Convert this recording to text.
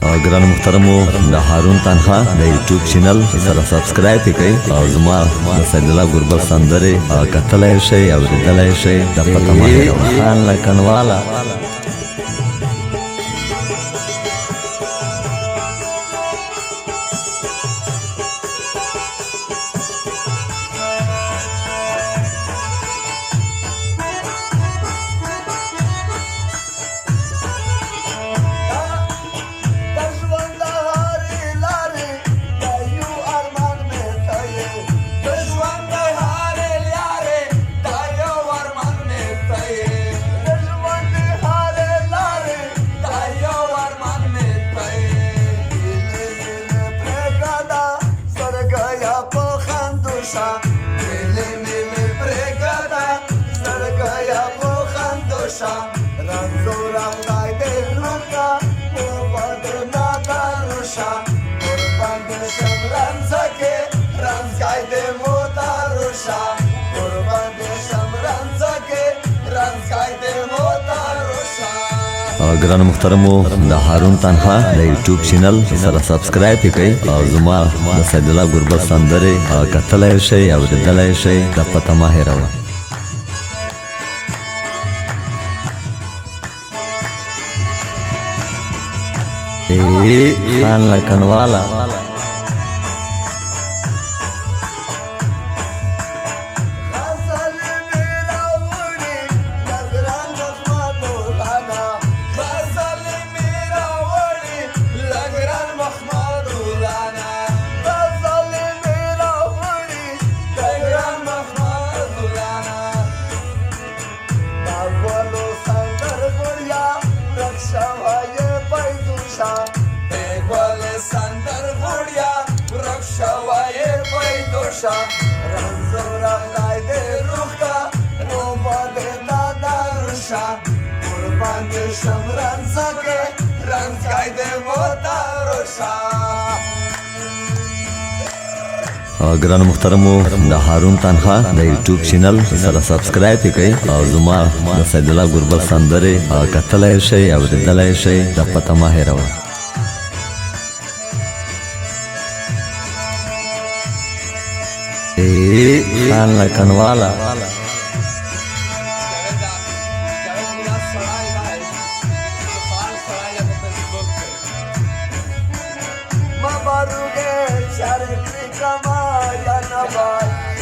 ګران محترمو د هارون تنها د یوټیوب چینل سره سبسکرایب کړئ او زما د سید الله ګوربل سندرې کتلای شئ او اوریدلای شئ د پته مه هېروئ. خان لکنواله ګران محترمو د هارون تنها د یوټیوب چینل سره سبسکرایب کړئ او زما د سید الله ګوربل سندرې کتلای شئ او اوریدلای شئ د پته مه هېروئ. خان لکنواله ګران محترمو د هارون تنها د یوټیوب چینل سره سبسکرایب کړئ او زما د سید الله ګوربل سندرې کتلای شئ او اوریدلای شئ د پته مه هېروئ. خان لکنواله Mabaruge, Shari Krikama, Yanabai.